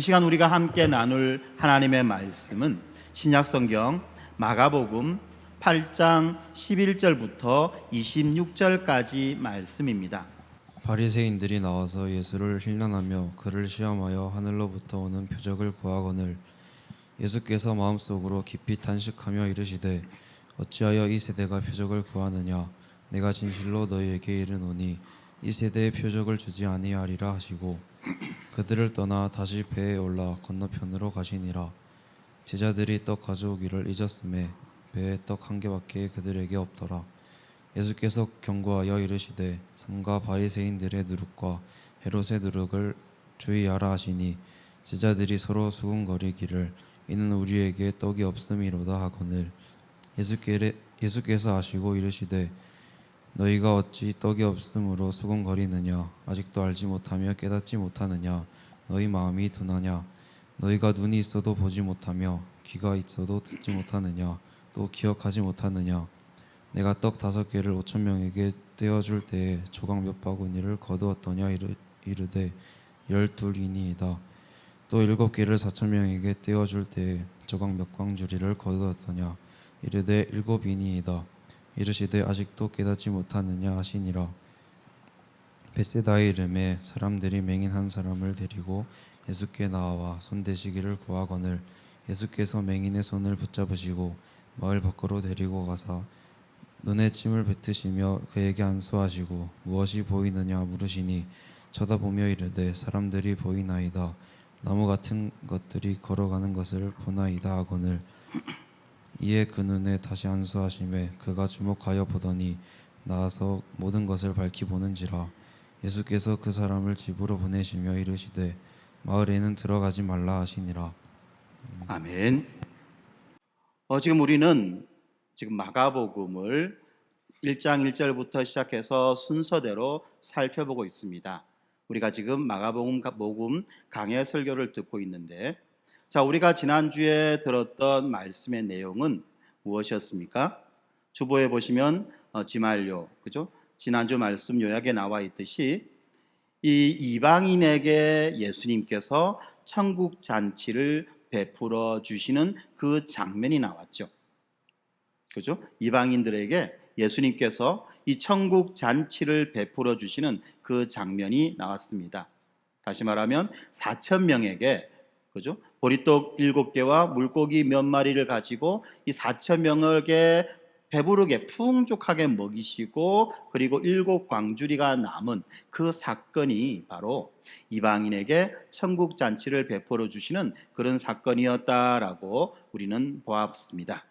시간 우리가 함께 나눌 하나님의 말씀은 신약성경 마가복음 8장 11절부터 26절까지 말씀입니다. 바리새인들이 나와서 예수를 힐난하며 그를 시험하여 하늘로부터 오는 표적을 구하거늘 예수께서 마음속으로 깊이 탄식하며 이르시되 어찌하여 이 세대가 표적을 구하느냐 내가 진실로 너희에게 이르노니 이 세대에 표적을 주지 아니하리라 하시고 그들을 떠나 다시 배에 올라 건너편으로 가시니라. 제자들이 떡 가져오기를 잊었음에 배에 떡 한 개밖에 그들에게 없더라. 예수께서 경고하여 이르시되 삼가 바리새인들의 누룩과 헤롯의 누룩을 주의하라 하시니 제자들이 서로 수군거리기를 이는 우리에게 떡이 없음이로다 하거늘 예수께서 아시고 이르시되 너희가 어찌 떡이 없음으로 수군거리느냐 아직도 알지 못하며 깨닫지 못하느냐 너희 마음이 둔하냐 너희가 눈이 있어도 보지 못하며 귀가 있어도 듣지 못하느냐 또 기억하지 못하느냐 내가 떡 5개를 5천 명에게 떼어줄 때에 조각 몇 바구니를 거두었더냐 이르되 12이니이다. 또 7개를 4천 명에게 떼어줄 때에 조각 몇 광주리를 거두었더냐 이르되 7이니이다. 이르시되 아직도 깨닫지 못하느냐 하시니라. 벳세다의 이름에 사람들이 맹인 한 사람을 데리고 예수께 나와 손대시기를 구하거늘 예수께서 맹인의 손을 붙잡으시고 마을 밖으로 데리고 가사 눈에 침을 뱉으시며 그에게 안수하시고 무엇이 보이느냐 물으시니 쳐다보며 이르되 사람들이 보이나이다. 나무 같은 것들이 걸어가는 것을 보나이다 하거늘 이에 그 눈에 다시 안수하심에 그가 주목하여 보더니 나아서 모든 것을 밝히 보는지라. 예수께서 그 사람을 집으로 보내시며 이르시되 마을에는 들어가지 말라 하시니라. 아멘. 지금 우리는 마가복음을 1장 1절부터 시작해서 순서대로 살펴보고 있습니다. 우리가 지금 마가복음 강해 설교를 듣고 있는데, 자, 우리가 지난주에 들었던 말씀의 내용은 무엇이었습니까? 주보에 보시면 지말요, 그죠? 지난주 말씀 요약에 나와 있듯이 이 이방인에게 예수님께서 천국 잔치를 베풀어 주시는 그 장면이 나왔죠. 그죠? 이방인들에게 예수님께서 이 천국 잔치를 베풀어 주시는 그 장면이 나왔습니다. 다시 말하면 4천 명에게 그죠? 보리떡 7개와 물고기 몇 마리를 가지고 이 4천 명에게 배부르게 풍족하게 먹이시고 그리고 7광주리가 남은 그 사건이 바로 이방인에게 천국 잔치를 베풀어 주시는 그런 사건이었다라고 우리는 보았습니다.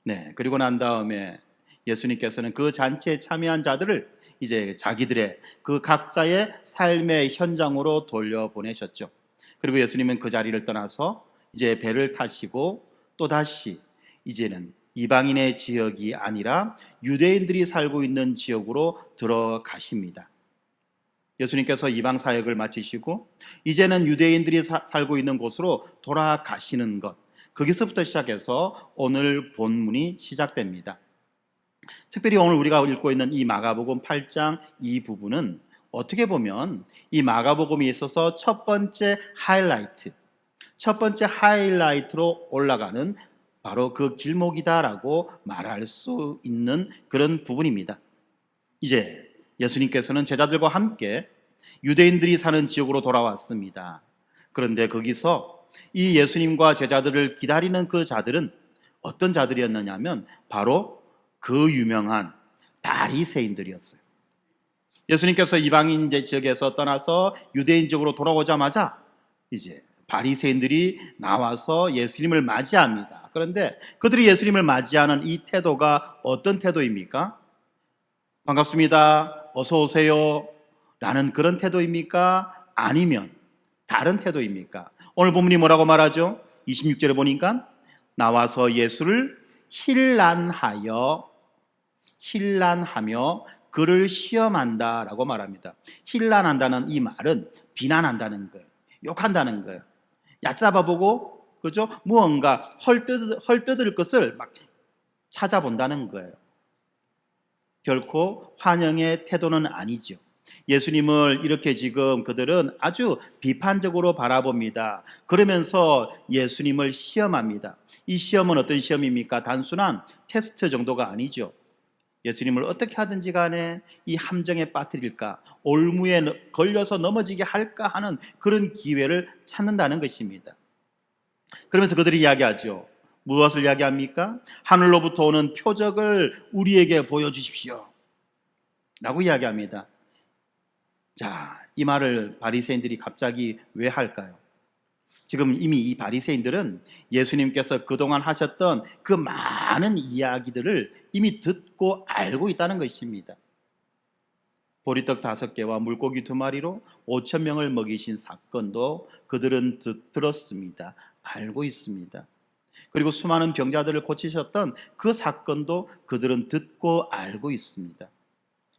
네, 그리고 난 다음에 예수님께서는 그 잔치에 참여한 자들을 이제 자기들의 그 각자의 삶의 현장으로 돌려보내셨죠. 그리고 예수님은 그 자리를 떠나서 이제 배를 타시고 또다시 이제는 이방인의 지역이 아니라 유대인들이 살고 있는 지역으로 들어가십니다. 예수님께서 이방 사역을 마치시고 이제는 유대인들이 살고 있는 곳으로 돌아가시는 것, 거기서부터 시작해서 오늘 본문이 시작됩니다. 특별히 오늘 우리가 읽고 있는 이 마가복음 8장 이 부분은 어떻게 보면 이 마가복음에 있어서 첫 번째 하이라이트로 올라가는 바로 그 길목이다라고 말할 수 있는 그런 부분입니다. 이제 예수님께서는 제자들과 함께 유대인들이 사는 지역으로 돌아왔습니다. 그런데 거기서 이 예수님과 제자들을 기다리는 그 자들은 어떤 자들이었느냐면 바로 그 유명한 바리새인들이었어요. 예수님께서 이방인 지역에서 떠나서 유대인 지역으로 돌아오자마자 이제 바리새인들이 나와서 예수님을 맞이합니다. 그런데 그들이 예수님을 맞이하는 이 태도가 어떤 태도입니까? 반갑습니다, 어서 오세요 라는 그런 태도입니까? 아니면 다른 태도입니까? 오늘 본문이 뭐라고 말하죠? 26절에 보니까 나와서 예수를 힐난하며 그를 시험한다라고 말합니다. 힐난한다는 이 말은 비난한다는 거예요. 욕한다는 거예요. 얕잡아보고 그죠? 무언가 헐뜯을 것을 막 찾아본다는 거예요. 결코 환영의 태도는 아니죠. 예수님을 이렇게 지금 그들은 아주 비판적으로 바라봅니다. 그러면서 예수님을 시험합니다. 이 시험은 어떤 시험입니까? 단순한 테스트 정도가 아니죠. 예수님을 어떻게 하든지 간에 이 함정에 빠뜨릴까, 올무에 걸려서 넘어지게 할까 하는 그런 기회를 찾는다는 것입니다. 그러면서 그들이 이야기하죠. 무엇을 이야기합니까? 하늘로부터 오는 표적을 우리에게 보여주십시오 라고 이야기합니다. 자, 이 말을 바리새인들이 갑자기 왜 할까요? 지금 이미 이 바리새인들은 예수님께서 그동안 하셨던 그 많은 이야기들을 이미 듣고 알고 있다는 것입니다. 보리떡 5개와 물고기 2마리로 5천 명을 먹이신 사건도 그들은 들었습니다. 알고 있습니다. 그리고 수많은 병자들을 고치셨던 그 사건도 그들은 듣고 알고 있습니다.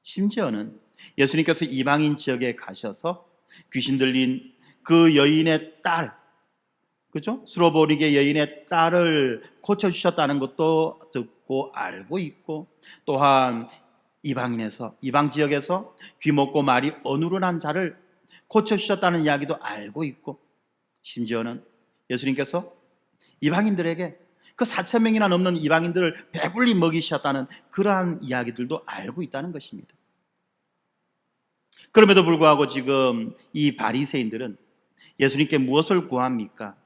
심지어는 예수님께서 이방인 지역에 가셔서 귀신 들린 그 여인의 딸, 그죠? 수로보니게 여인의 딸을 고쳐주셨다는 것도 듣고 알고 있고, 또한 이방 지역에서 귀먹고 말이 어눌한 자를 고쳐주셨다는 이야기도 알고 있고, 심지어는 예수님께서 이방인들에게 그 4천 명이나 넘는 이방인들을 배불리 먹이셨다는 그러한 이야기들도 알고 있다는 것입니다. 그럼에도 불구하고 지금 이 바리새인들은 예수님께 무엇을 구합니까?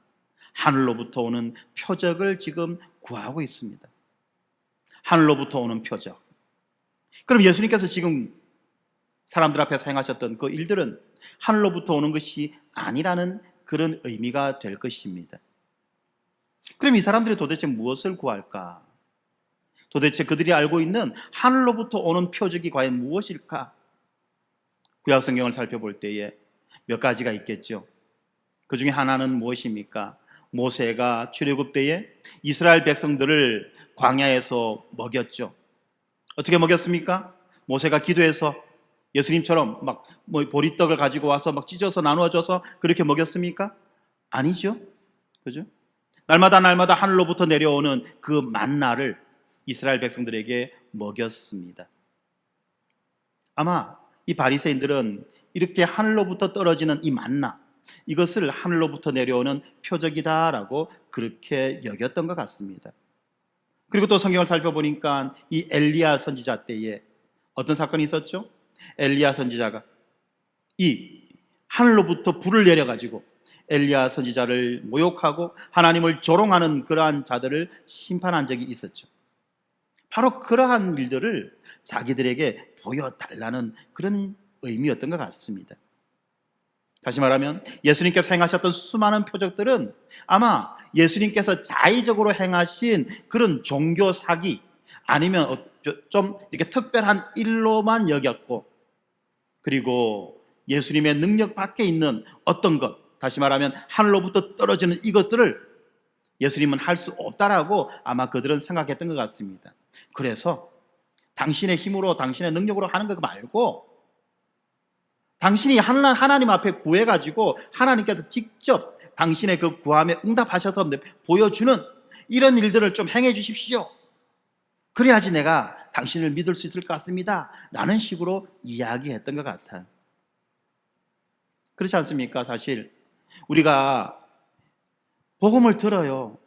하늘로부터 오는 표적을 지금 구하고 있습니다. 하늘로부터 오는 표적. 그럼 예수님께서 지금 사람들 앞에서 행하셨던 그 일들은 하늘로부터 오는 것이 아니라는 그런 의미가 될 것입니다. 그럼 이 사람들이 도대체 무엇을 구할까? 도대체 그들이 알고 있는 하늘로부터 오는 표적이 과연 무엇일까? 구약 성경을 살펴볼 때에 몇 가지가 있겠죠. 그 중에 하나는 무엇입니까? 모세가 출애굽 때에 이스라엘 백성들을 광야에서 먹였죠. 어떻게 먹였습니까? 모세가 기도해서 예수님처럼 막 보리떡을 가지고 와서 막 찢어서 나누어 줘서 그렇게 먹였습니까? 아니죠. 그죠? 날마다 하늘로부터 내려오는 그 만나를 이스라엘 백성들에게 먹였습니다. 아마 이 바리새인들은 이렇게 하늘로부터 떨어지는 이 만나, 이것을 하늘로부터 내려오는 표적이다라고 그렇게 여겼던 것 같습니다. 그리고 또 성경을 살펴보니까 이 엘리야 선지자 때에 어떤 사건이 있었죠? 엘리야 선지자가 이 하늘로부터 불을 내려가지고 엘리야 선지자를 모욕하고 하나님을 조롱하는 그러한 자들을 심판한 적이 있었죠. 바로 그러한 일들을 자기들에게 보여달라는 그런 의미였던 것 같습니다. 다시 말하면 예수님께서 행하셨던 수많은 표적들은 아마 예수님께서 자의적으로 행하신 그런 종교 사기, 아니면 좀 이렇게 특별한 일로만 여겼고, 그리고 예수님의 능력 밖에 있는 어떤 것, 다시 말하면 하늘로부터 떨어지는 이것들을 예수님은 할 수 없다라고 아마 그들은 생각했던 것 같습니다. 그래서 당신의 힘으로, 당신의 능력으로 하는 것 말고 당신이 하나님 앞에 구해가지고 하나님께서 직접 당신의 그 구함에 응답하셔서 보여주는 이런 일들을 좀 행해 주십시오. 그래야지 내가 당신을 믿을 수 있을 것 같습니다 라는 식으로 이야기했던 것 같아요. 그렇지 않습니까? 사실 우리가 복음을 들어요.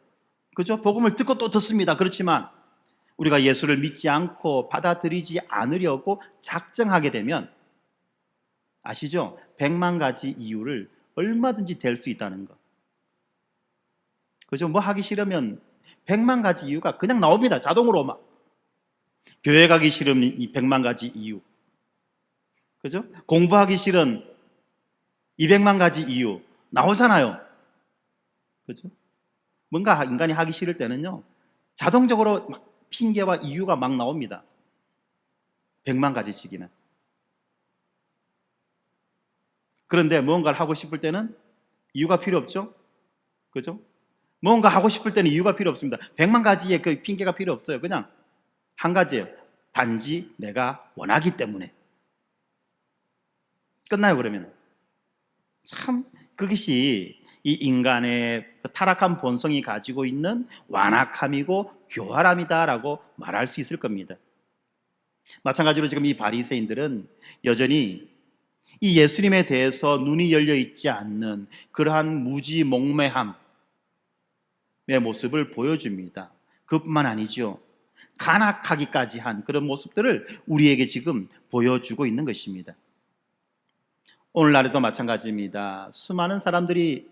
그죠? 복음을 듣고 또 듣습니다. 그렇지만 우리가 예수를 믿지 않고 받아들이지 않으려고 작정하게 되면 아시죠? 100만 가지 이유를 얼마든지 댈 수 있다는 거. 그죠? 뭐 하기 싫으면 100만 가지 이유가 그냥 나옵니다. 자동으로 막. 교회 가기 싫으면 이 100만 가지 이유. 그죠? 공부하기 싫은 200만 가지 이유 나오잖아요. 그죠? 뭔가 인간이 하기 싫을 때는요, 자동적으로 막 핑계와 이유가 막 나옵니다. 100만 가지씩이나. 그런데 무언가를 하고 싶을 때는 이유가 필요 없죠? 그죠? 무언가 하고 싶을 때는 이유가 필요 없습니다. 100만 가지의 그 핑계가 필요 없어요. 그냥 한 가지예요. 단지 내가 원하기 때문에. 끝나요, 그러면. 참, 그것이 이 인간의 타락한 본성이 가지고 있는 완악함이고 교활함이다라고 말할 수 있을 겁니다. 마찬가지로 지금 이 바리새인들은 여전히 이 예수님에 대해서 눈이 열려 있지 않는 그러한 무지몽매함의 모습을 보여줍니다. 그것뿐만 아니죠. 간악하기까지 한 그런 모습들을 우리에게 지금 보여주고 있는 것입니다. 오늘날에도 마찬가지입니다. 수많은 사람들이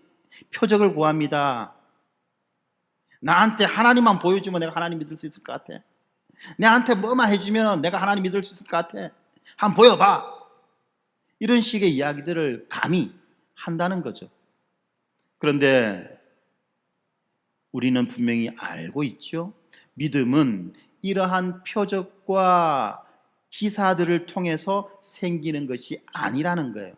표적을 구합니다. 나한테 하나님만 보여주면 내가 하나님 믿을 수 있을 것 같아. 내한테 뭐만 해주면 내가 하나님 믿을 수 있을 것 같아. 한번 보여봐. 이런 식의 이야기들을 감히 한다는 거죠. 그런데 우리는 분명히 알고 있죠. 믿음은 이러한 표적과 기사들을 통해서 생기는 것이 아니라는 거예요.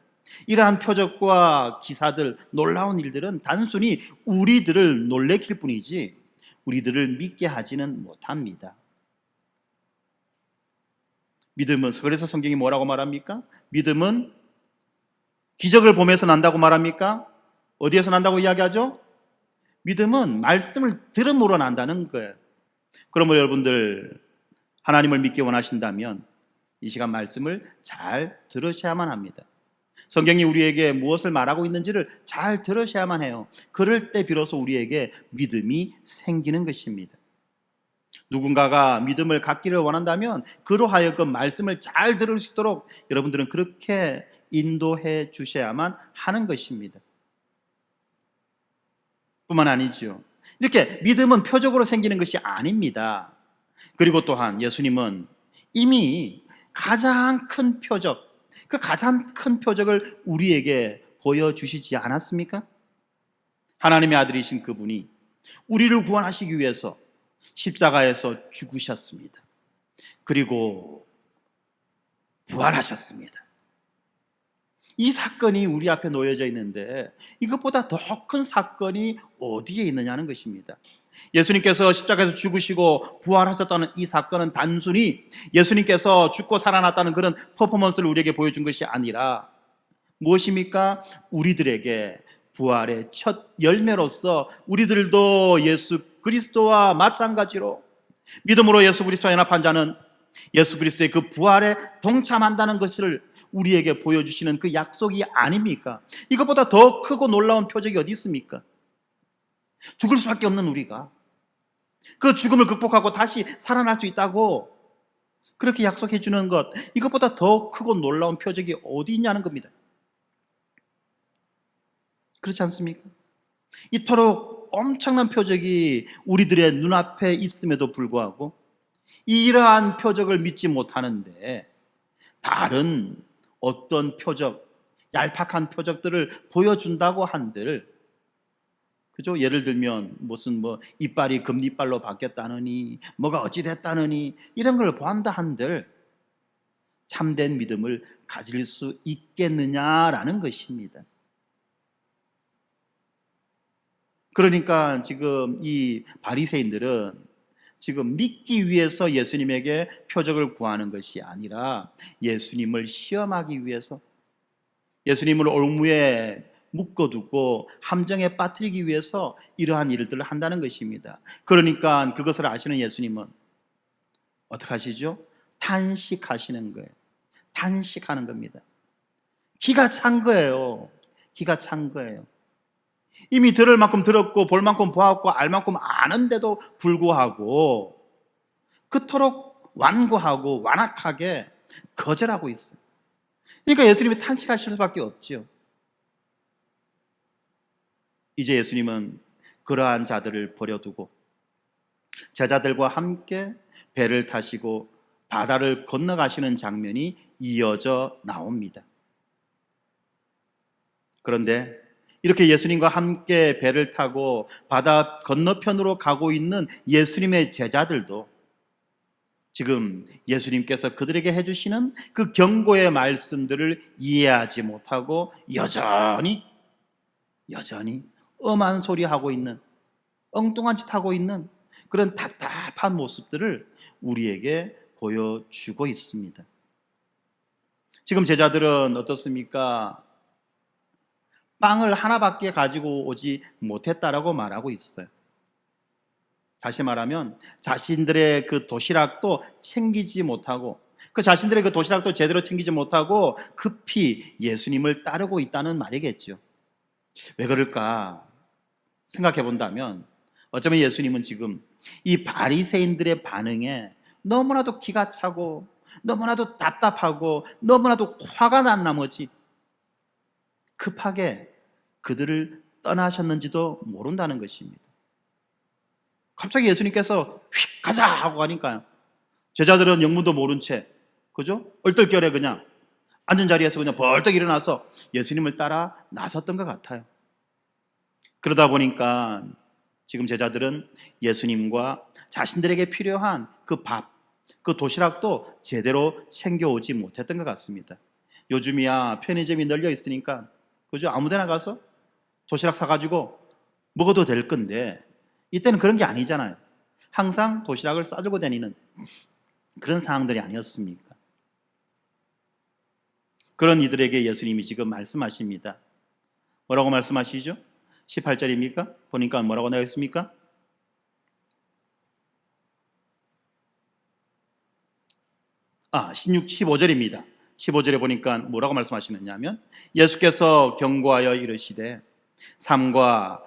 이러한 표적과 기사들, 놀라운 일들은 단순히 우리들을 놀래킬 뿐이지 우리들을 믿게 하지는 못합니다. 믿음은, 그래서 성경이 뭐라고 말합니까? 믿음은 기적을 보면서 난다고 말합니까? 어디에서 난다고 이야기하죠? 믿음은 말씀을 들음으로 난다는 거예요. 그러므로 여러분들 하나님을 믿기 원하신다면 이 시간 말씀을 잘 들으셔야만 합니다. 성경이 우리에게 무엇을 말하고 있는지를 잘 들으셔야만 해요. 그럴 때 비로소 우리에게 믿음이 생기는 것입니다. 누군가가 믿음을 갖기를 원한다면 그로 하여금 말씀을 잘 들을 수 있도록 여러분들은 그렇게 인도해 주셔야만 하는 것입니다. 뿐만 아니죠. 이렇게 믿음은 표적으로 생기는 것이 아닙니다. 그리고 또한 예수님은 이미 가장 큰 표적, 그 가장 큰 표적을 우리에게 보여주시지 않았습니까? 하나님의 아들이신 그분이 우리를 구원하시기 위해서 십자가에서 죽으셨습니다. 그리고 부활하셨습니다. 이 사건이 우리 앞에 놓여져 있는데 이것보다 더 큰 사건이 어디에 있느냐는 것입니다. 예수님께서 십자가에서 죽으시고 부활하셨다는 이 사건은 단순히 예수님께서 죽고 살아났다는 그런 퍼포먼스를 우리에게 보여준 것이 아니라 무엇입니까? 우리들에게 부활의 첫 열매로서 우리들도 예수 그리스도와 마찬가지로 믿음으로 예수 그리스도와 연합한 자는 예수 그리스도의 그 부활에 동참한다는 것을 우리에게 보여주시는 그 약속이 아닙니까? 이것보다 더 크고 놀라운 표적이 어디 있습니까? 죽을 수밖에 없는 우리가 그 죽음을 극복하고 다시 살아날 수 있다고 그렇게 약속해 주는 것, 이것보다 더 크고 놀라운 표적이 어디 있냐는 겁니다. 그렇지 않습니까? 이토록 엄청난 표적이 우리들의 눈앞에 있음에도 불구하고 이러한 표적을 믿지 못하는데 다른 어떤 표적, 얄팍한 표적들을 보여준다고 한들, 그죠? 예를 들면 무슨 이빨이 금리빨로 바뀌었다느니 뭐가 어찌 됐다느니 이런 걸 보한다 한들 참된 믿음을 가질 수 있겠느냐라는 것입니다. 그러니까 지금 이 바리새인들은 지금 믿기 위해서 예수님에게 표적을 구하는 것이 아니라 예수님을 시험하기 위해서, 예수님을 올무에 묶어두고 함정에 빠뜨리기 위해서 이러한 일들을 한다는 것입니다. 그러니까 그것을 아시는 예수님은 어떻게 하시죠? 탄식하시는 거예요. 탄식하는 겁니다. 기가 찬 거예요. 기가 찬 거예요. 이미 들을 만큼 들었고 볼 만큼 보았고 알 만큼 아는데도 불구하고 그토록 완고하고 완악하게 거절하고 있어요. 그러니까 예수님이 탄식하실 수밖에 없지요. 이제 예수님은 그러한 자들을 버려두고 제자들과 함께 배를 타시고 바다를 건너가시는 장면이 이어져 나옵니다. 그런데 이렇게 예수님과 함께 배를 타고 바다 건너편으로 가고 있는 예수님의 제자들도 지금 예수님께서 그들에게 해주시는 그 경고의 말씀들을 이해하지 못하고 여전히 엄한 소리 하고 있는, 엉뚱한 짓 하고 있는 그런 답답한 모습들을 우리에게 보여주고 있습니다. 지금 제자들은 어떻습니까? 빵을 하나밖에 가지고 오지 못했다라고 말하고 있어요. 다시 말하면 자신들의 그 도시락도 챙기지 못하고 그 자신들의 그 도시락도 제대로 챙기지 못하고 급히 예수님을 따르고 있다는 말이겠죠. 왜 그럴까 생각해 본다면 어쩌면 예수님은 지금 이 바리새인들의 반응에 너무나도 기가 차고 너무나도 답답하고 너무나도 화가 난 나머지 급하게 그들을 떠나셨는지도 모른다는 것입니다. 갑자기 예수님께서 휙 가자 하고 가니까요, 제자들은 영문도 모른 채, 그죠? 얼떨결에 그냥 앉은 자리에서 그냥 벌떡 일어나서 예수님을 따라 나섰던 것 같아요. 그러다 보니까 지금 제자들은 예수님과 자신들에게 필요한 그 밥, 그 도시락도 제대로 챙겨오지 못했던 것 같습니다. 요즘이야 편의점이 널려 있으니까, 그죠? 아무데나 가서 도시락 사가지고 먹어도 될 건데 이때는 그런 게 아니잖아요. 항상 도시락을 싸들고 다니는 그런 상황들이 아니었습니까? 그런 이들에게 예수님이 지금 말씀하십니다. 뭐라고 말씀하시죠? 18절입니까? 보니까 뭐라고 나와 있습니까? 아, 15절입니다. 15절에 보니까 뭐라고 말씀하시느냐 하면 예수께서 경고하여 이르시되 삼가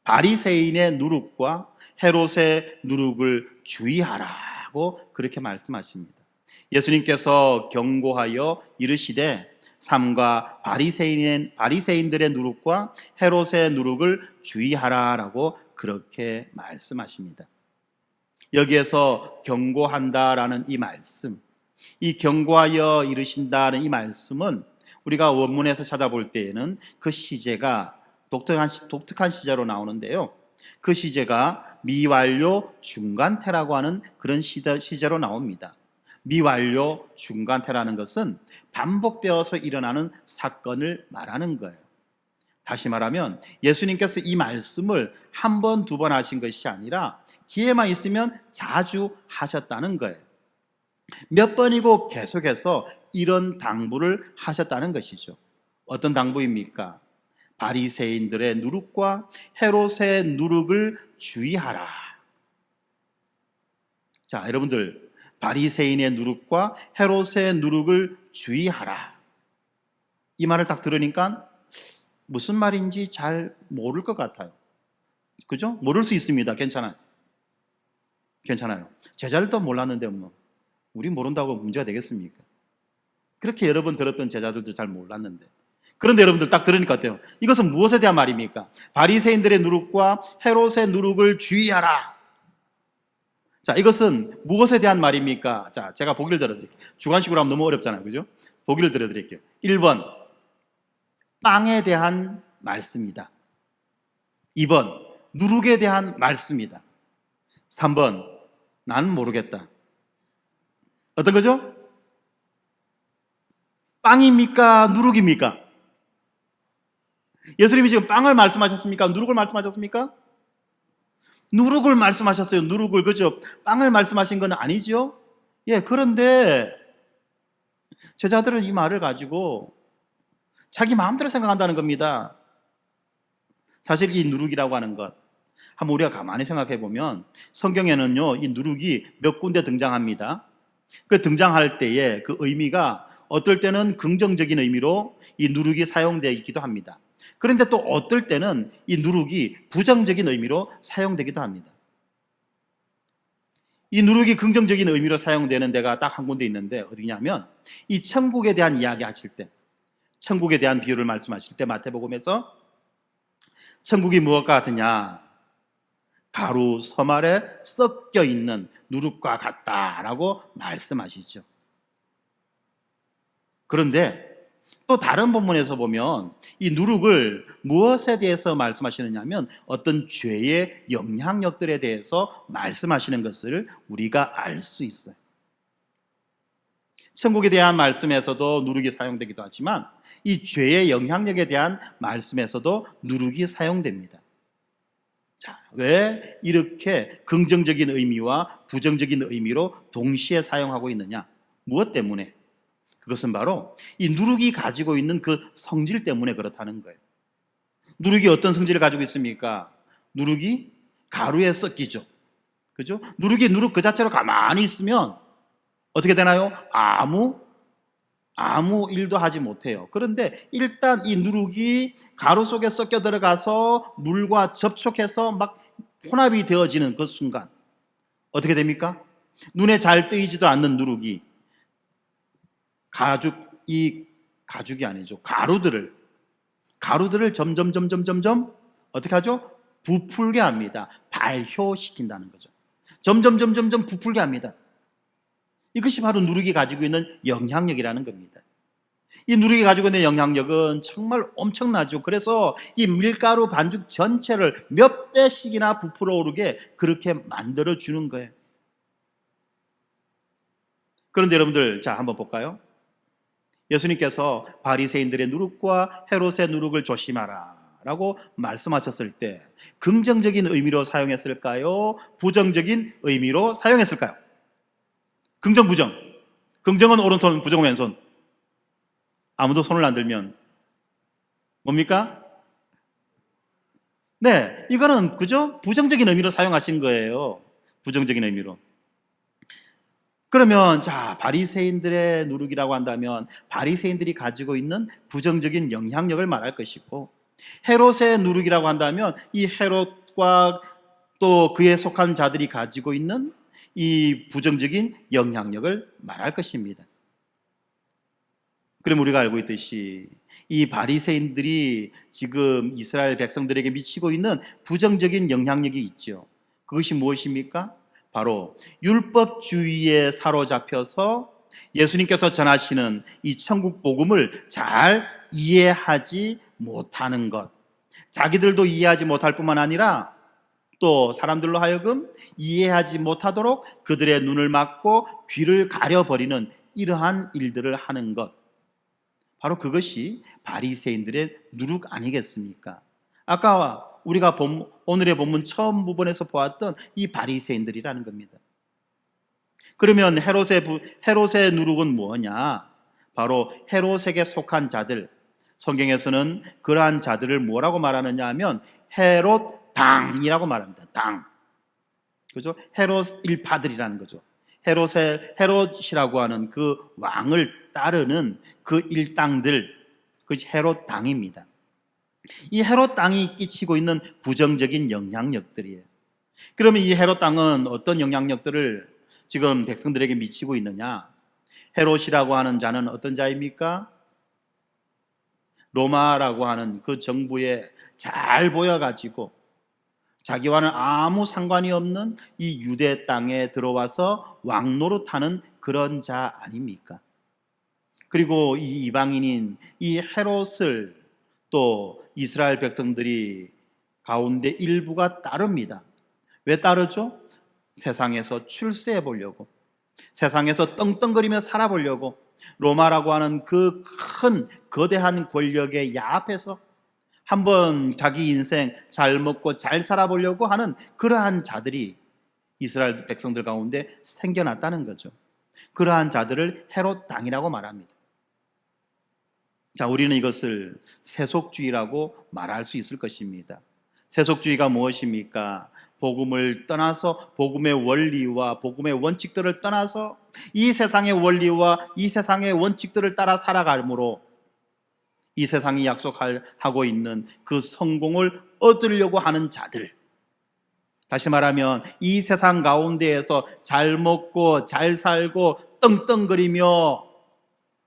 바리새인의 누룩과 헤롯의 누룩을 주의하라고 그렇게 말씀하십니다. 예수님께서 경고하여 이르시되 삼가 바리새인들의 누룩과 헤롯의 누룩을 주의하라라고 그렇게 말씀하십니다. 여기에서 경고한다라는 이 말씀, 이 경고하여 이르신다는 이 말씀은 우리가 원문에서 찾아볼 때에는 그 시제가 독특한 시제로 나오는데요, 그 시제가 미완료 중간태라고 하는 그런 시제로 나옵니다. 미완료 중간태라는 것은 반복되어서 일어나는 사건을 말하는 거예요. 다시 말하면 예수님께서 이 말씀을 한 번, 두 번 하신 것이 아니라 기회만 있으면 자주 하셨다는 거예요. 몇 번이고 계속해서 이런 당부를 하셨다는 것이죠. 어떤 당부입니까? 바리새인들의 누룩과 헤롯의 누룩을 주의하라. 자, 여러분들, 바리새인의 누룩과 헤롯의 누룩을 주의하라, 이 말을 딱 들으니까 무슨 말인지 잘 모를 것 같아요. 그죠? 모를 수 있습니다. 괜찮아요. 제자들도 몰랐는데 뭐 우리 모른다고 문제가 되겠습니까? 그렇게 여러 번 들었던 제자들도 잘 몰랐는데, 그런데 여러분들 딱 들으니까 어때요? 이것은 무엇에 대한 말입니까? 바리새인들의 누룩과 헤롯의 누룩을 주의하라. 자, 이것은 무엇에 대한 말입니까? 자, 제가 보기를 들어드릴게요. 주관식으로 하면 너무 어렵잖아요, 그죠? 보기를 들어드릴게요. 1번, 빵에 대한 말씀이다. 2번, 누룩에 대한 말씀이다. 3번, 나는 모르겠다. 어떤 거죠? 빵입니까? 누룩입니까? 예수님이 지금 빵을 말씀하셨습니까? 누룩을 말씀하셨습니까? 누룩을 말씀하셨어요. 누룩을, 그죠? 빵을 말씀하신 건 아니죠? 예, 그런데 제자들은 이 말을 가지고 자기 마음대로 생각한다는 겁니다. 사실 이 누룩이라고 하는 것, 한번 우리가 가만히 생각해 보면 성경에는요, 이 누룩이 몇 군데 등장합니다. 그 등장할 때에 그 의미가 어떨 때는 긍정적인 의미로 이 누룩이 사용되기도 합니다. 그런데 또 어떨 때는 이 누룩이 부정적인 의미로 사용되기도 합니다. 이 누룩이 긍정적인 의미로 사용되는 데가 딱 한 군데 있는데 어디냐면 이 천국에 대한 이야기 하실 때, 천국에 대한 비유를 말씀하실 때 마태복음에서 천국이 무엇과 같으냐, 가루 섬 아래 섞여 있는 누룩과 같다라고 말씀하시죠. 그런데 또 다른 본문에서 보면 이 누룩을 무엇에 대해서 말씀하시느냐 하면 어떤 죄의 영향력들에 대해서 말씀하시는 것을 우리가 알 수 있어요. 천국에 대한 말씀에서도 누룩이 사용되기도 하지만 이 죄의 영향력에 대한 말씀에서도 누룩이 사용됩니다. 자, 왜 이렇게 긍정적인 의미와 부정적인 의미로 동시에 사용하고 있느냐? 무엇 때문에? 그것은 바로 이 누룩이 가지고 있는 그 성질 때문에 그렇다는 거예요. 누룩이 어떤 성질을 가지고 있습니까? 누룩이 가루에 섞이죠. 그죠? 누룩 그 자체로 가만히 있으면 어떻게 되나요? 아무 일도 하지 못해요. 그런데 일단 이 누룩이 가루 속에 섞여 들어가서 물과 접촉해서 막 혼합이 되어지는 그 순간 어떻게 됩니까? 눈에 잘 뜨이지도 않는 누룩이 가죽이 아니죠. 가루들을 점점 어떻게 하죠? 부풀게 합니다. 발효시킨다는 거죠. 점점 부풀게 합니다. 이것이 바로 누룩이 가지고 있는 영향력이라는 겁니다. 이 누룩이 가지고 있는 영향력은 정말 엄청나죠. 그래서 이 밀가루 반죽 전체를 몇 배씩이나 부풀어 오르게 그렇게 만들어 주는 거예요. 그런데 여러분들, 자, 한번 볼까요? 예수님께서 바리새인들의 누룩과 헤롯의 누룩을 조심하라 라고 말씀하셨을 때 긍정적인 의미로 사용했을까요? 부정적인 의미로 사용했을까요? 긍정, 부정. 긍정은 오른손, 부정은 왼손. 아무도 손을 안 들면 뭡니까? 네, 이거는 그죠? 부정적인 의미로 사용하신 거예요. 부정적인 의미로. 그러면 자, 바리새인들의 누룩이라고 한다면 바리새인들이 가지고 있는 부정적인 영향력을 말할 것이고, 헤롯의 누룩이라고 한다면 이 헤롯과 또 그에 속한 자들이 가지고 있는 이 부정적인 영향력을 말할 것입니다. 그럼 우리가 알고 있듯이 이 바리새인들이 지금 이스라엘 백성들에게 미치고 있는 부정적인 영향력이 있죠. 그것이 무엇입니까? 바로 율법주의에 사로잡혀서 예수님께서 전하시는 이 천국 복음을 잘 이해하지 못하는 것, 자기들도 이해하지 못할 뿐만 아니라 또 사람들로 하여금 이해하지 못하도록 그들의 눈을 막고 귀를 가려버리는 이러한 일들을 하는 것, 바로 그것이 바리새인들의 누룩 아니겠습니까? 아까 우리가 오늘의 본문 처음 부분에서 보았던 이 바리새인들이라는 겁니다. 그러면 헤롯의 누룩은 뭐냐? 바로 헤롯에게 속한 자들, 성경에서는 그러한 자들을 뭐라고 말하느냐 하면 헤롯 당이라고 말합니다. 당. 그죠? 헤롯 일파들이라는 거죠. 헤롯이라고 하는 그 왕을 따르는 그 일당들, 그것이 헤롯 당입니다. 이 헤롯 당이 끼치고 있는 부정적인 영향력들이에요. 그러면 이 헤롯 당은 어떤 영향력들을 지금 백성들에게 미치고 있느냐? 헤롯이라고 하는 자는 어떤 자입니까? 로마라고 하는 그 정부에 잘 보여가지고 자기와는 아무 상관이 없는 이 유대 땅에 들어와서 왕노릇하는 그런 자 아닙니까? 그리고 이 이방인인 이 헤롯을 또 이스라엘 백성들이 가운데 일부가 따릅니다. 왜 따르죠? 세상에서 출세해 보려고, 세상에서 떵떵거리며 살아보려고, 로마라고 하는 그 큰 거대한 권력의 야합에서 한번 자기 인생 잘 먹고 잘 살아보려고 하는 그러한 자들이 이스라엘 백성들 가운데 생겨났다는 거죠. 그러한 자들을 헤롯 당이라고 말합니다. 자, 우리는 이것을 세속주의라고 말할 수 있을 것입니다. 세속주의가 무엇입니까? 복음을 떠나서, 복음의 원리와 복음의 원칙들을 떠나서 이 세상의 원리와 이 세상의 원칙들을 따라 살아감으로 이 세상이 약속하고 있는 그 성공을 얻으려고 하는 자들, 다시 말하면 이 세상 가운데에서 잘 먹고 잘 살고 떵떵거리며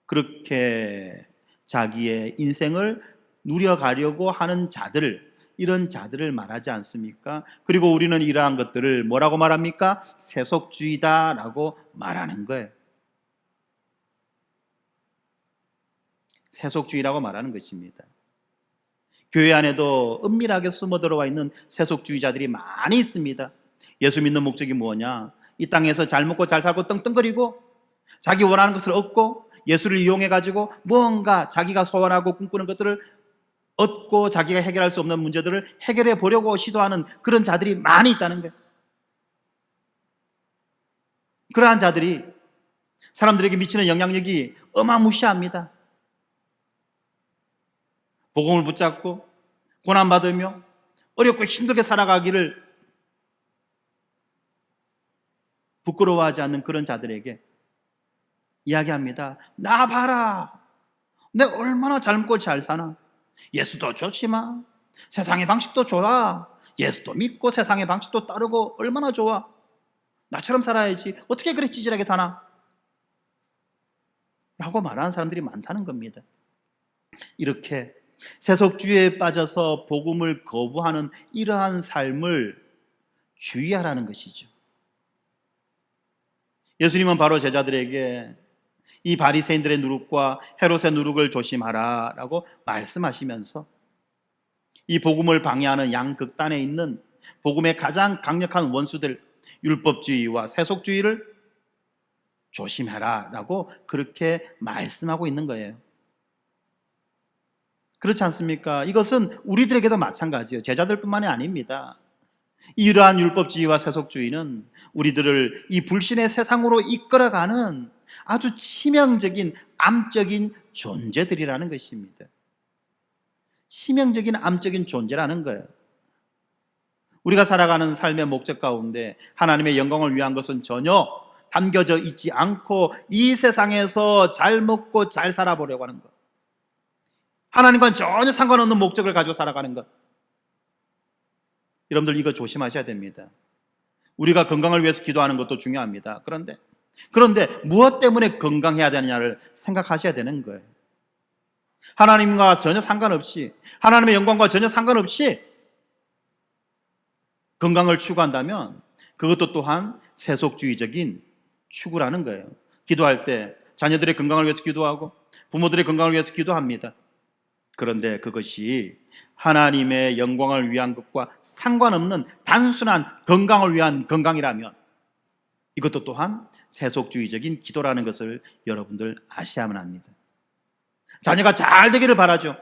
그렇게 자기의 인생을 누려가려고 하는 자들, 이런 자들을 말하지 않습니까? 그리고 우리는 이러한 것들을 뭐라고 말합니까? 세속주의다라고 말하는 거예요. 세속주의라고 말하는 것입니다. 교회 안에도 은밀하게 숨어 들어와 있는 세속주의자들이 많이 있습니다. 예수 믿는 목적이 뭐냐? 이 땅에서 잘 먹고 잘 살고 떵떵거리고 자기 원하는 것을 얻고 예수를 이용해가지고 뭔가 자기가 소원하고 꿈꾸는 것들을 얻고 자기가 해결할 수 없는 문제들을 해결해 보려고 시도하는 그런 자들이 많이 있다는 거예요. 그러한 자들이 사람들에게 미치는 영향력이 어마무시합니다. 복음을 붙잡고 고난받으며 어렵고 힘들게 살아가기를 부끄러워하지 않는 그런 자들에게 이야기합니다. 나 봐라. 내가 얼마나 잘 먹고 잘 사나. 예수도 좋지만 세상의 방식도 좋아. 예수도 믿고 세상의 방식도 따르고 얼마나 좋아. 나처럼 살아야지. 어떻게 그렇게 찌질하게 사나? 라고 말하는 사람들이 많다는 겁니다. 이렇게 세속주의에 빠져서 복음을 거부하는 이러한 삶을 주의하라는 것이죠. 예수님은 바로 제자들에게 이 바리새인들의 누룩과 헤롯의 누룩을 조심하라 라고 말씀하시면서 이 복음을 방해하는 양극단에 있는 복음의 가장 강력한 원수들, 율법주의와 세속주의를 조심해라 라고 그렇게 말씀하고 있는 거예요. 그렇지 않습니까? 이것은 우리들에게도 마찬가지예요. 제자들뿐만이 아닙니다. 이러한 율법주의와 세속주의는 우리들을 이 불신의 세상으로 이끌어가는 아주 치명적인 암적인 존재들이라는 것입니다. 치명적인 암적인 존재라는 거예요. 우리가 살아가는 삶의 목적 가운데 하나님의 영광을 위한 것은 전혀 담겨져 있지 않고 이 세상에서 잘 먹고 잘 살아보려고 하는 것, 하나님과는 전혀 상관없는 목적을 가지고 살아가는 것, 여러분들 이거 조심하셔야 됩니다. 우리가 건강을 위해서 기도하는 것도 중요합니다. 그런데 무엇 때문에 건강해야 되느냐를 생각하셔야 되는 거예요. 하나님과 전혀 상관없이, 하나님의 영광과 전혀 상관없이 건강을 추구한다면 그것도 또한 세속주의적인 추구라는 거예요. 기도할 때 자녀들의 건강을 위해서 기도하고 부모들의 건강을 위해서 기도합니다. 그런데 그것이 하나님의 영광을 위한 것과 상관없는 단순한 건강을 위한 건강이라면 이것도 또한 세속주의적인 기도라는 것을 여러분들 아셔야만 합니다. 자녀가 잘 되기를 바라죠.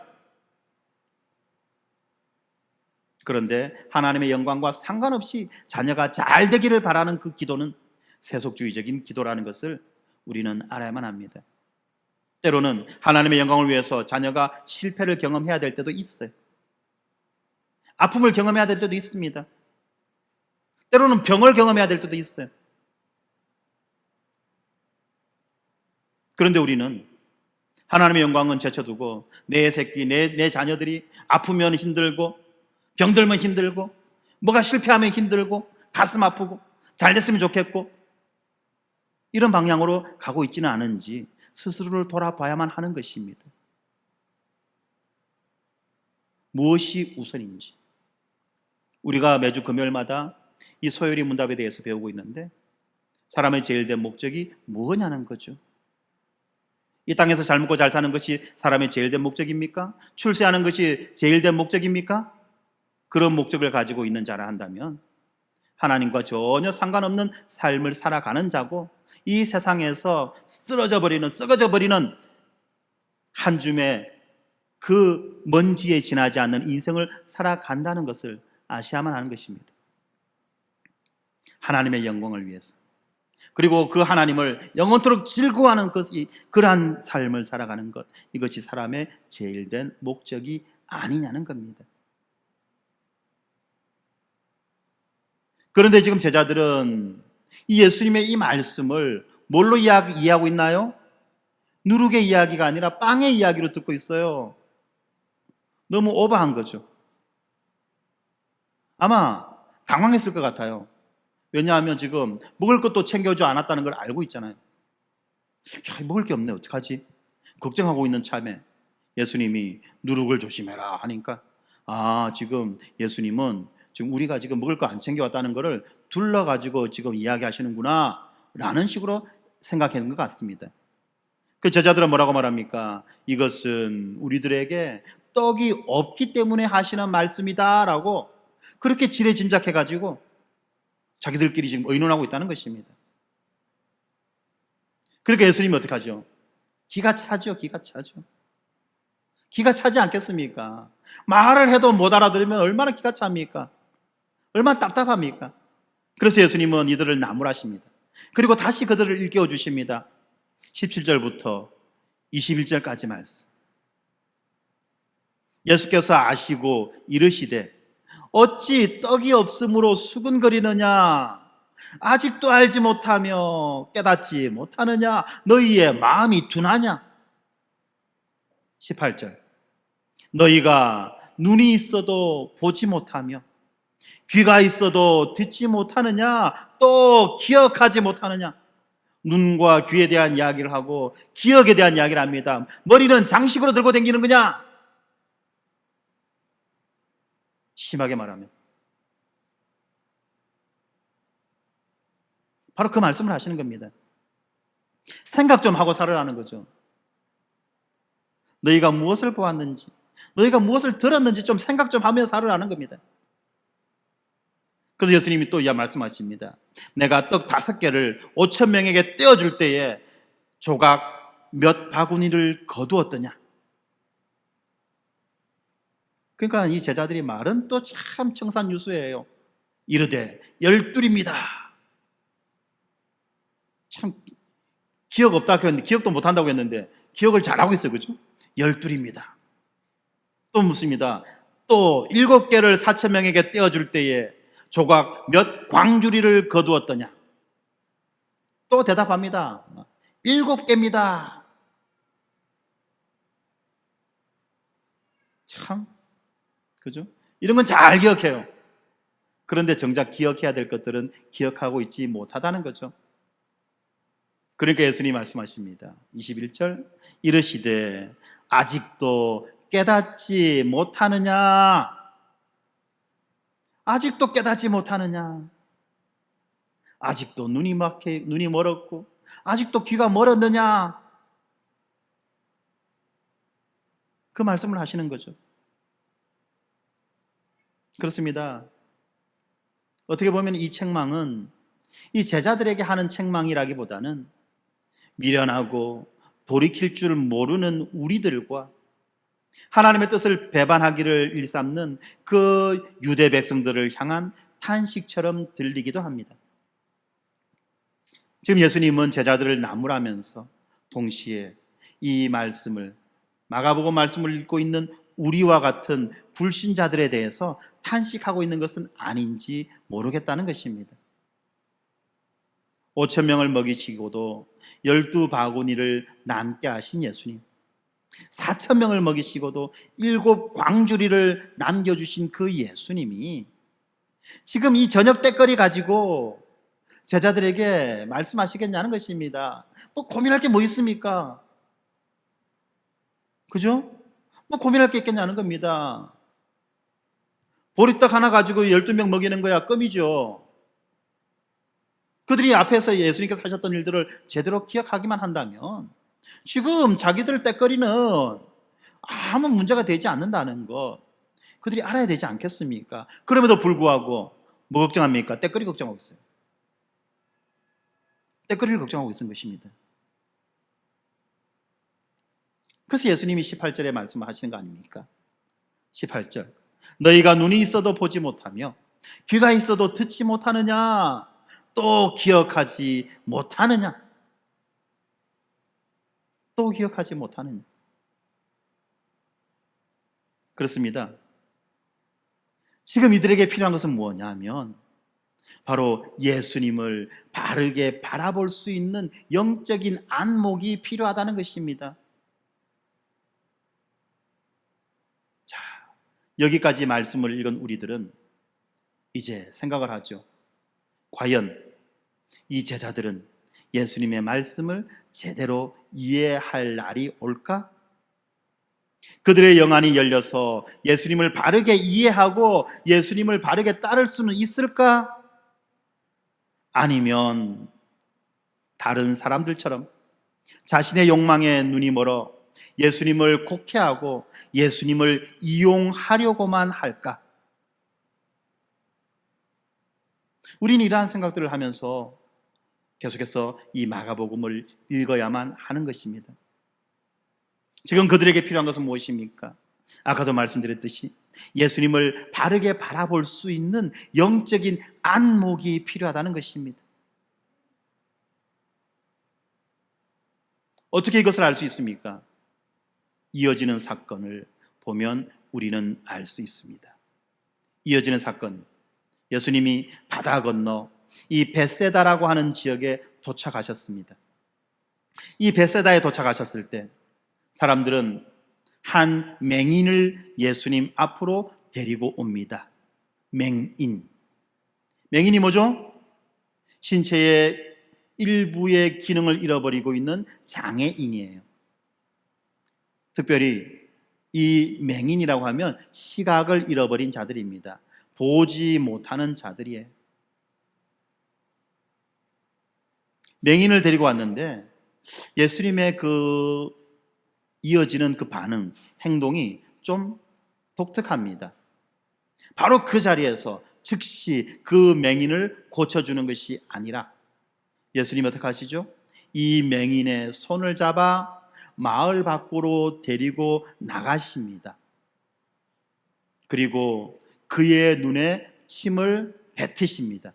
그런데 하나님의 영광과 상관없이 자녀가 잘 되기를 바라는 그 기도는 세속주의적인 기도라는 것을 우리는 알아야만 합니다. 때로는 하나님의 영광을 위해서 자녀가 실패를 경험해야 될 때도 있어요. 아픔을 경험해야 될 때도 있습니다. 때로는 병을 경험해야 될 때도 있어요. 그런데 우리는 하나님의 영광은 제쳐두고 내 새끼, 내 자녀들이 아프면 힘들고 병들면 힘들고 뭐가 실패하면 힘들고 가슴 아프고 잘 됐으면 좋겠고 이런 방향으로 가고 있지는 않은지 스스로를 돌아봐야만 하는 것입니다. 무엇이 우선인지. 우리가 매주 금요일마다 이 소요리 문답에 대해서 배우고 있는데 사람의 제일 된 목적이 뭐냐는 거죠. 이 땅에서 잘 먹고 잘 사는 것이 사람의 제일 된 목적입니까? 출세하는 것이 제일 된 목적입니까? 그런 목적을 가지고 있는 자라 한다면 하나님과 전혀 상관없는 삶을 살아가는 자고 이 세상에서 쓰러져 버리는, 썩어져 버리는 한 줌의 그 먼지에 지나지 않는 인생을 살아간다는 것을 아셔야만 하는 것입니다. 하나님의 영광을 위해서, 그리고 그 하나님을 영원토록 즐거워하는 것이 그러한 삶을 살아가는 것, 이것이 사람의 제일 된 목적이 아니냐는 겁니다. 그런데 지금 제자들은 이 예수님의 이 말씀을 뭘로 이해하고 있나요? 누룩의 이야기가 아니라 빵의 이야기로 듣고 있어요. 너무 오버한 거죠. 아마 당황했을 것 같아요. 왜냐하면 지금 먹을 것도 챙겨주지 않았다는 걸 알고 있잖아요. 야, 먹을 게 없네, 어떡하지? 걱정하고 있는 참에 예수님이 누룩을 조심해라 하니까 지금 예수님은 지금 우리가 지금 먹을 거 안 챙겨왔다는 것을 둘러가지고 지금 이야기하시는구나 라는 식으로 생각하는 것 같습니다. 그 제자들은 뭐라고 말합니까? 이것은 우리들에게 떡이 없기 때문에 하시는 말씀이다 라고 그렇게 지레짐작해가지고 자기들끼리 지금 의논하고 있다는 것입니다. 그러니까 예수님이 어떻게 하죠? 기가 차죠. 기가 차지 않겠습니까? 말을 해도 못 알아들으면 얼마나 기가 찹니까? 얼마나 답답합니까? 그래서 예수님은 이들을 나무라십니다. 그리고 다시 그들을 일깨워 주십니다. 17절부터 21절까지 말씀. 예수께서 아시고 이르시되 어찌 떡이 없으므로 수군거리느냐? 아직도 알지 못하며 깨닫지 못하느냐? 너희의 마음이 둔하냐? 18절. 너희가 눈이 있어도 보지 못하며 귀가 있어도 듣지 못하느냐? 또 기억하지 못하느냐? 눈과 귀에 대한 이야기를 하고 기억에 대한 이야기를 합니다. 머리는 장식으로 들고 다니는 거냐? 심하게 말하면 바로 그 말씀을 하시는 겁니다. 생각 좀 하고 살아라는 거죠. 너희가 무엇을 보았는지, 너희가 무엇을 들었는지 좀 생각 좀 하며 살아라는 겁니다. 그래서 예수님이 또 말씀하십니다. 내가 떡 5개를 5천 명에게 떼어줄 때에 조각 몇 바구니를 거두었더냐? 그러니까 이 제자들이 말은 또 참 청산유수예요. 이르되 12입니다. 참 기억 없다 했는데, 기억도 못한다고 했는데 기억을 잘하고 있어요. 그죠? 12입니다. 또 묻습니다. 또 7개를 4천 명에게 떼어줄 때에 조각 몇 광주리를 거두었더냐? 또 대답합니다. 7개입니다. 참, 그죠? 이런 건 잘 기억해요. 그런데 정작 기억해야 될 것들은 기억하고 있지 못하다는 거죠. 그러니까 예수님이 말씀하십니다. 21절. 이르시되 아직도 깨닫지 못하느냐? 아직도 깨닫지 못하느냐? 아직도 눈이 멀었고 아직도 귀가 멀었느냐? 그 말씀을 하시는 거죠. 그렇습니다. 어떻게 보면 이 책망은 이 제자들에게 하는 책망이라기보다는 미련하고 돌이킬 줄 모르는 우리들과 하나님의 뜻을 배반하기를 일삼는 그 유대 백성들을 향한 탄식처럼 들리기도 합니다. 지금 예수님은 제자들을 나무라면서 동시에 이 말씀을, 마가복음 말씀을 읽고 있는 우리와 같은 불신자들에 대해서 탄식하고 있는 것은 아닌지 모르겠다는 것입니다. 5천 명을 먹이시고도 12바구니를 남게 하신 예수님, 4천 명을 먹이시고도 7광주리를 남겨주신 그 예수님이 지금 이 저녁 때거리 가지고 제자들에게 말씀하시겠냐는 것입니다. 뭐 고민할 게 뭐 있습니까? 그죠? 뭐 고민할 게 있겠냐는 겁니다. 보리떡 하나 가지고 12명 먹이는 거야 껌이죠. 그들이 앞에서 예수님께서 하셨던 일들을 제대로 기억하기만 한다면 지금 자기들 때거리는 아무 문제가 되지 않는다는 것 그들이 알아야 되지 않겠습니까? 그럼에도 불구하고 뭐 걱정합니까? 때거리 걱정하고 있어요. 때거리를 걱정하고 있는 것입니다. 그래서 예수님이 18절에 말씀하시는 거 아닙니까? 18절. 너희가 눈이 있어도 보지 못하며 귀가 있어도 듣지 못하느냐? 또 기억하지 못하느냐? 또 기억하지 못하느냐? 그렇습니다. 지금 이들에게 필요한 것은 뭐냐면 바로 예수님을 바르게 바라볼 수 있는 영적인 안목이 필요하다는 것입니다. 자, 여기까지 말씀을 읽은 우리들은 이제 생각을 하죠. 과연 이 제자들은 예수님의 말씀을 제대로 이해할 날이 올까? 그들의 영안이 열려서 예수님을 바르게 이해하고 예수님을 바르게 따를 수는 있을까? 아니면 다른 사람들처럼 자신의 욕망에 눈이 멀어 예수님을 곡해하고 예수님을 이용하려고만 할까? 우리는 이러한 생각들을 하면서 계속해서 이 마가복음을 읽어야만 하는 것입니다. 지금 그들에게 필요한 것은 무엇입니까? 아까도 말씀드렸듯이 예수님을 바르게 바라볼 수 있는 영적인 안목이 필요하다는 것입니다. 어떻게 이것을 알 수 있습니까? 이어지는 사건을 보면 우리는 알 수 있습니다. 이어지는 사건, 예수님이 바다 건너 이 벳세다라고 하는 지역에 도착하셨습니다. 이 벳세다에 도착하셨을 때 사람들은 한 맹인을 예수님 앞으로 데리고 옵니다. 맹인. 맹인이 뭐죠? 신체의 일부의 기능을 잃어버리고 있는 장애인이에요. 특별히 이 맹인이라고 하면 시각을 잃어버린 자들입니다. 보지 못하는 자들이에요. 맹인을 데리고 왔는데 예수님의 그 이어지는 그 반응, 행동이 좀 독특합니다. 바로 그 자리에서 즉시 그 맹인을 고쳐주는 것이 아니라 예수님이 어떻게 하시죠? 이 맹인의 손을 잡아 마을 밖으로 데리고 나가십니다. 그리고 그의 눈에 침을 뱉으십니다.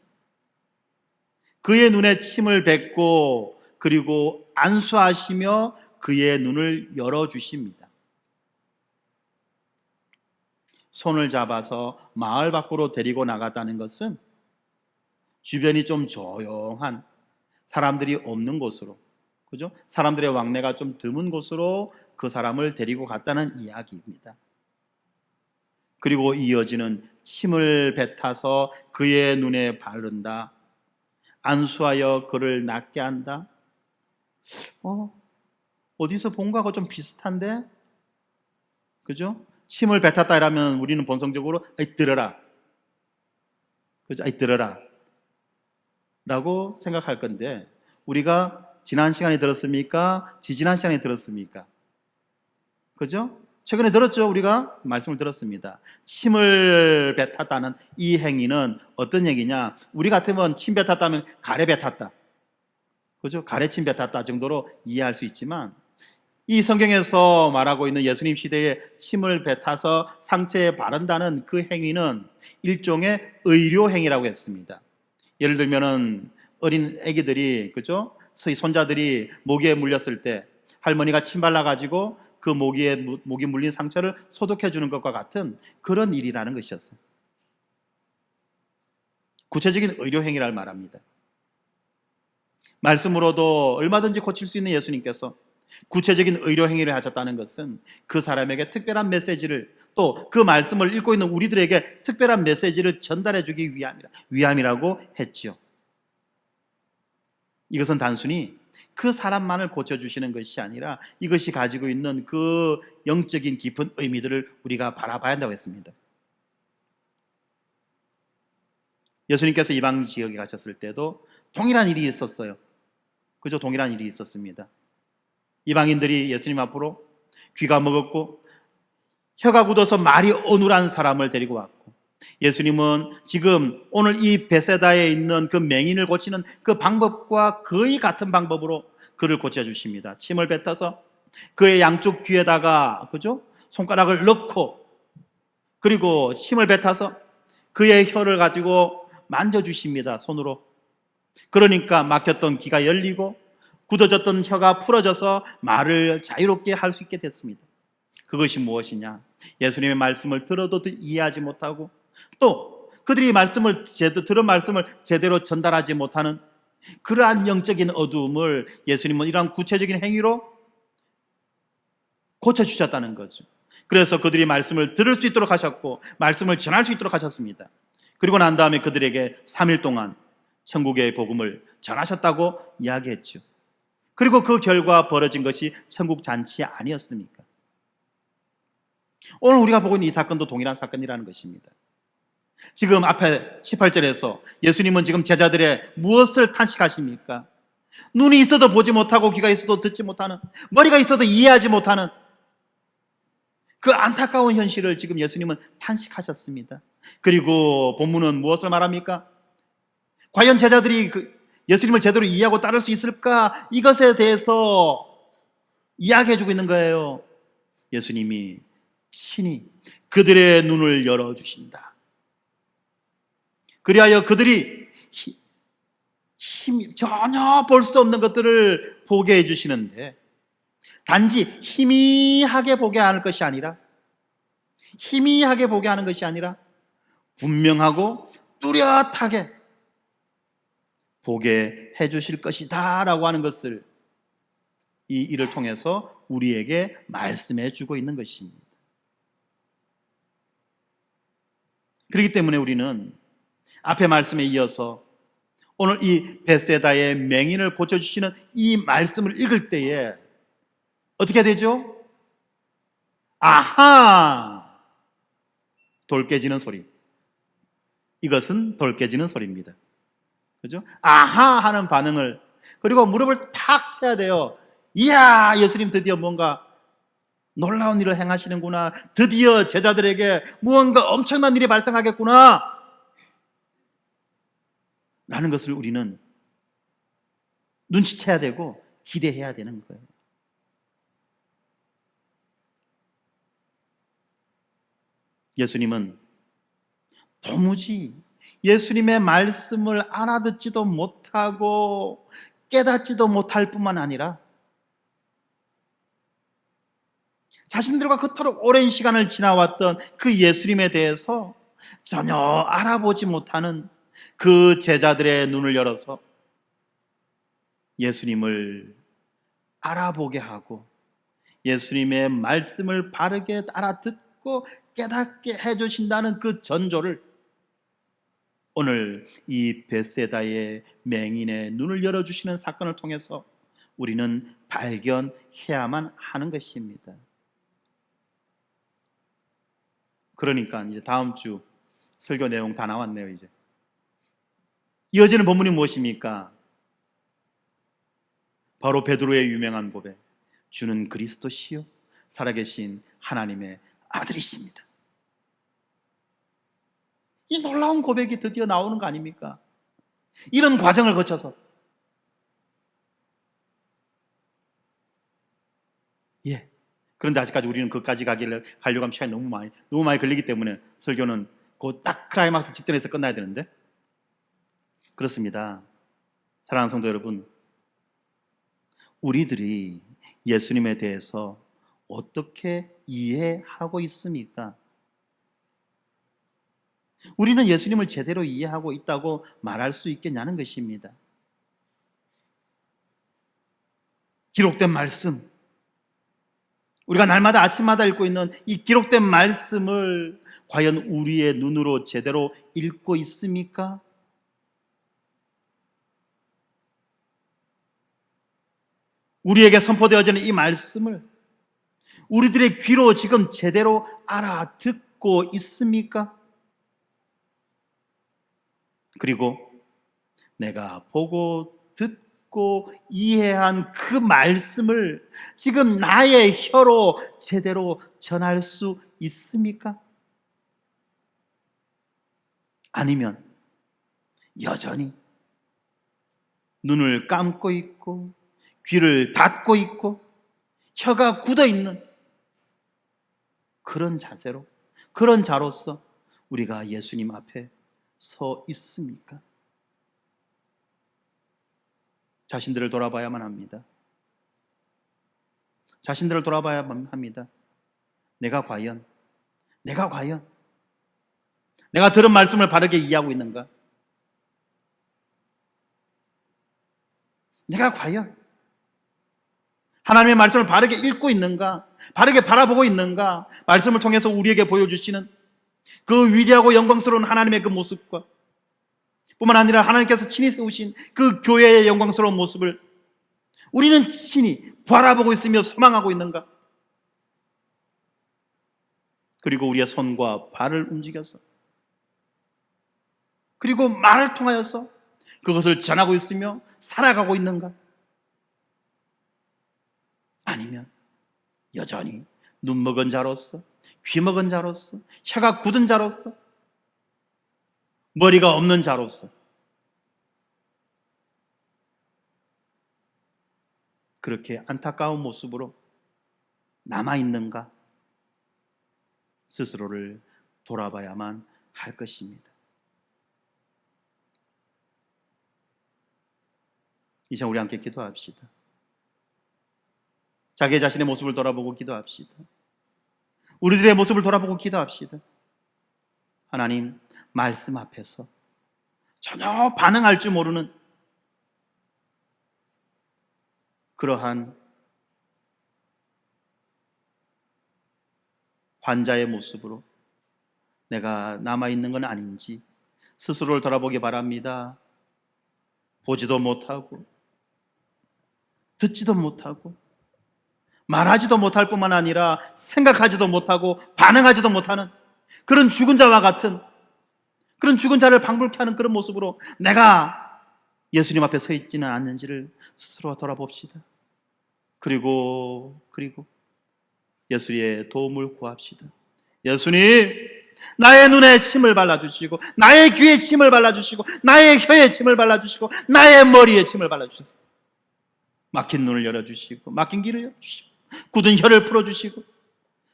그의 눈에 침을 뱉고 그리고 안수하시며 그의 눈을 열어주십니다. 손을 잡아서 마을 밖으로 데리고 나갔다는 것은 주변이 좀 조용한 사람들이 없는 곳으로, 그죠? 사람들의 왕래가 좀 드문 곳으로 그 사람을 데리고 갔다는 이야기입니다. 그리고 이어지는 침을 뱉어서 그의 눈에 바른다. 안수하여 그를 낫게 한다. 어디서 본 거하고 좀 비슷한데? 그죠? 침을 뱉었다 이러면 우리는 본성적으로 아이 들어라. 그죠? 아이 들어라. 라고 생각할 건데 우리가 지난 시간에 들었습니까? 지지난 시간에 들었습니까? 그죠? 최근에 들었죠? 우리가 말씀을 들었습니다. 침을 뱉었다는 이 행위는 어떤 얘기냐? 우리 같으면 침 뱉었다면 가래 뱉었다. 그죠? 가래 침 뱉었다 정도로 이해할 수 있지만 이 성경에서 말하고 있는 예수님 시대에 침을 뱉어서 상처에 바른다는 그 행위는 일종의 의료 행위라고 했습니다. 예를 들면은 어린 아기들이, 그죠? 소위 손자들이 모기에 물렸을 때 할머니가 침 발라가지고 그 모기 물린 상처를 소독해 주는 것과 같은 그런 일이라는 것이었어요. 구체적인 의료 행위를 말합니다. 말씀으로도 얼마든지 고칠 수 있는 예수님께서 구체적인 의료 행위를 하셨다는 것은 그 사람에게 특별한 메시지를, 또 그 말씀을 읽고 있는 우리들에게 특별한 메시지를 전달해 주기 위함이라고 했지요. 이것은 단순히 그 사람만을 고쳐주시는 것이 아니라 이것이 가지고 있는 그 영적인 깊은 의미들을 우리가 바라봐야 한다고 했습니다. 예수님께서 이방 지역에 가셨을 때도 동일한 일이 있었어요. 그죠? 동일한 일이 있었습니다. 이방인들이 예수님 앞으로 귀가 먹었고 혀가 굳어서 말이 어눌한 사람을 데리고 왔고, 예수님은 지금 오늘 이 베세다에 있는 그 맹인을 고치는 그 방법과 거의 같은 방법으로 그를 고쳐주십니다. 침을 뱉어서 그의 양쪽 귀에다가, 그죠? 손가락을 넣고, 그리고 침을 뱉어서 그의 혀를 가지고 만져주십니다. 손으로. 그러니까 막혔던 귀가 열리고 굳어졌던 혀가 풀어져서 말을 자유롭게 할 수 있게 됐습니다. 그것이 무엇이냐? 예수님의 말씀을 들어도 이해하지 못하고 또 그들이 들은 말씀을 제대로 전달하지 못하는 그러한 영적인 어두움을 예수님은 이러한 구체적인 행위로 고쳐주셨다는 거죠. 그래서 그들이 말씀을 들을 수 있도록 하셨고 말씀을 전할 수 있도록 하셨습니다. 그리고 난 다음에 그들에게 3일 동안 천국의 복음을 전하셨다고 이야기했죠. 그리고 그 결과 벌어진 것이 천국 잔치 아니었습니까? 오늘 우리가 보고 있는 이 사건도 동일한 사건이라는 것입니다. 지금 앞에 18절에서 예수님은 지금 제자들의 무엇을 탄식하십니까? 눈이 있어도 보지 못하고 귀가 있어도 듣지 못하는, 머리가 있어도 이해하지 못하는 그 안타까운 현실을 지금 예수님은 탄식하셨습니다. 그리고 본문은 무엇을 말합니까? 과연 제자들이 예수님을 제대로 이해하고 따를 수 있을까? 이것에 대해서 이야기해주고 있는 거예요. 예수님이 친히 그들의 눈을 열어주신다. 그리하여 그들이 전혀 볼 수 없는 것들을 보게 해주시는데, 단지 희미하게 보게 하는 것이 아니라 분명하고 뚜렷하게 보게 해주실 것이다 라고 하는 것을 이 일을 통해서 우리에게 말씀해 주고 있는 것입니다. 그렇기 때문에 우리는 앞에 말씀에 이어서 오늘 이 벳세다의 맹인을 고쳐주시는 이 말씀을 읽을 때에 어떻게 되죠? 아하! 돌 깨지는 소리. 이것은 돌 깨지는 소리입니다. 그죠? 아하! 하는 반응을, 그리고 무릎을 탁 쳐야 돼요. 이야, 예수님 드디어 뭔가 놀라운 일을 행하시는구나. 드디어 제자들에게 무언가 엄청난 일이 발생하겠구나. 라는 것을 우리는 눈치채야 되고 기대해야 되는 거예요. 예수님은 도무지 예수님의 말씀을 알아듣지도 못하고 깨닫지도 못할 뿐만 아니라 자신들과 그토록 오랜 시간을 지나왔던 그 예수님에 대해서 전혀 알아보지 못하는 그 제자들의 눈을 열어서 예수님을 알아보게 하고 예수님의 말씀을 바르게 알아듣고 깨닫게 해주신다는 그 전조를 오늘 이 벳세다의 맹인의 눈을 열어주시는 사건을 통해서 우리는 발견해야만 하는 것입니다. 그러니까 이제 다음 주 설교 내용 다 나왔네요. 이제 이어지는 본문이 무엇입니까? 바로 베드로의 유명한 고백, 주는 그리스도시요 살아계신 하나님의 아들이십니다. 이 놀라운 고백이 드디어 나오는 거 아닙니까? 이런 과정을 거쳐서 그런데 아직까지 우리는 그까지 가려고 하면 시간이 너무 많이 걸리기 때문에 설교는 그 딱 클라이막스 직전에서 끝나야 되는데, 그렇습니다. 사랑하는 성도 여러분, 우리들이 예수님에 대해서 어떻게 이해하고 있습니까? 우리는 예수님을 제대로 이해하고 있다고 말할 수 있겠냐는 것입니다. 기록된 말씀, 우리가 날마다 아침마다 읽고 있는 이 기록된 말씀을 과연 우리의 눈으로 제대로 읽고 있습니까? 우리에게 선포되어지는 이 말씀을 우리들의 귀로 지금 제대로 알아듣고 있습니까? 그리고 내가 보고 듣고 이해한 그 말씀을 지금 나의 혀로 제대로 전할 수 있습니까? 아니면 여전히 눈을 감고 있고 귀를 닫고 있고 혀가 굳어 있는 그런 자세로, 그런 자로서 우리가 예수님 앞에 서 있습니까? 자신들을 돌아봐야만 합니다. 자신들을 돌아봐야만 합니다. 내가 과연 내가 들은 말씀을 바르게 이해하고 있는가? 내가 과연 하나님의 말씀을 바르게 읽고 있는가? 바르게 바라보고 있는가? 말씀을 통해서 우리에게 보여주시는 그 위대하고 영광스러운 하나님의 그 모습과 뿐만 아니라 하나님께서 친히 세우신 그 교회의 영광스러운 모습을 우리는 친히 바라보고 있으며 소망하고 있는가? 그리고 우리의 손과 발을 움직여서 그리고 말을 통하여서 그것을 전하고 있으며 살아가고 있는가? 아니면 여전히 눈 먹은 자로서, 귀 먹은 자로서, 혀가 굳은 자로서, 머리가 없는 자로서 그렇게 안타까운 모습으로 남아있는가? 스스로를 돌아봐야만 할 것입니다. 이 시간 우리 함께 기도합시다. 자기 자신의 모습을 돌아보고 기도합시다. 우리들의 모습을 돌아보고 기도합시다. 하나님, 말씀 앞에서 전혀 반응할 줄 모르는 그러한 환자의 모습으로 내가 남아있는 건 아닌지 스스로를 돌아보기 바랍니다. 보지도 못하고 듣지도 못하고 말하지도 못할 뿐만 아니라 생각하지도 못하고 반응하지도 못하는 그런 죽은 자와 같은, 그런 죽은 자를 방불케 하는 그런 모습으로 내가 예수님 앞에 서 있지는 않는지를 스스로 돌아봅시다. 그리고 예수의 도움을 구합시다. 예수님, 나의 눈에 침을 발라주시고 나의 귀에 침을 발라주시고 나의 혀에 침을 발라주시고 나의 머리에 침을 발라주셔서 막힌 눈을 열어주시고 막힌 귀를 열어주시고 굳은 혀를 풀어주시고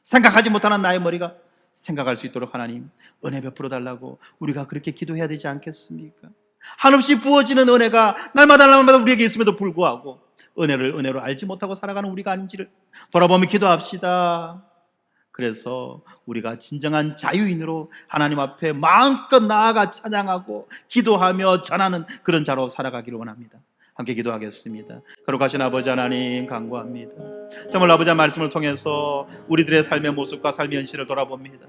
생각하지 못하는 나의 머리가 생각할 수 있도록 하나님 은혜 베풀어 달라고 우리가 그렇게 기도해야 되지 않겠습니까? 한없이 부어지는 은혜가 날마다 우리에게 있음에도 불구하고 은혜를 은혜로 알지 못하고 살아가는 우리가 아닌지를 돌아보며 기도합시다. 그래서 우리가 진정한 자유인으로 하나님 앞에 마음껏 나아가 찬양하고 기도하며 전하는 그런 자로 살아가기를 원합니다. 함께 기도하겠습니다. 거룩하신 아버지 하나님 간구합니다. 정말 아버지 말씀을 통해서 우리들의 삶의 모습과 삶의 현실을 돌아봅니다.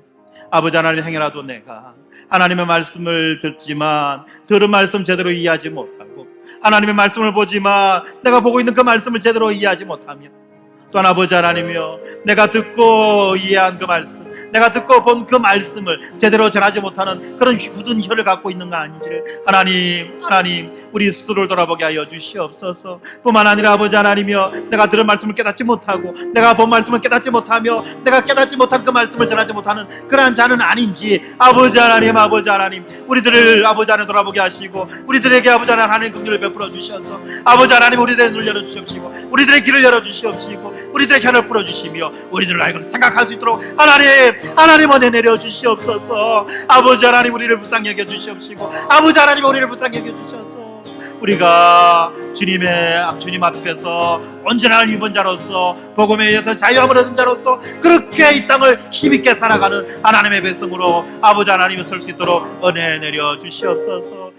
아버지 하나님, 행여라도 내가 하나님의 말씀을 듣지만 들은 말씀 제대로 이해하지 못하고 하나님의 말씀을 보지만 내가 보고 있는 그 말씀을 제대로 이해하지 못하며 또한 아버지 하나님이여, 내가 듣고 이해한 그 말씀, 내가 듣고 본 그 말씀을 제대로 전하지 못하는 그런 굳은 혀를 갖고 있는 거 아닌지를 하나님 우리 스스로를 돌아보게 하여 주시옵소서. 뿐만 아니라 아버지 하나님이여, 내가 들은 말씀을 깨닫지 못하고 내가 본 말씀을 깨닫지 못하며 내가 깨닫지 못한 그 말씀을 전하지 못하는 그러한 자는 아닌지 아버지 하나님 우리들을 아버지 하나님 돌아보게 하시고 우리들에게 아버지 하나님 긍휼을 베풀어 주셔서 아버지 하나님 우리들의 눈을 열어주시옵시고 우리들의 길을 열어주시옵시고 우리들의 혀를 풀어주시며 우리들을 알고 생각할 수 있도록 하나님 은혜 내려주시옵소서. 아버지 하나님 우리를 불쌍히 여겨 주시옵시고 아버지 하나님 우리를 불쌍히 여겨 주셔서 우리가 주님 앞에서 온전한 유번자로서 복음에 의해서 자유함을 얻은 자로서 그렇게 이 땅을 힘있게 살아가는 하나님의 백성으로 아버지 하나님이 설 수 있도록 은혜 내려 주시옵소서.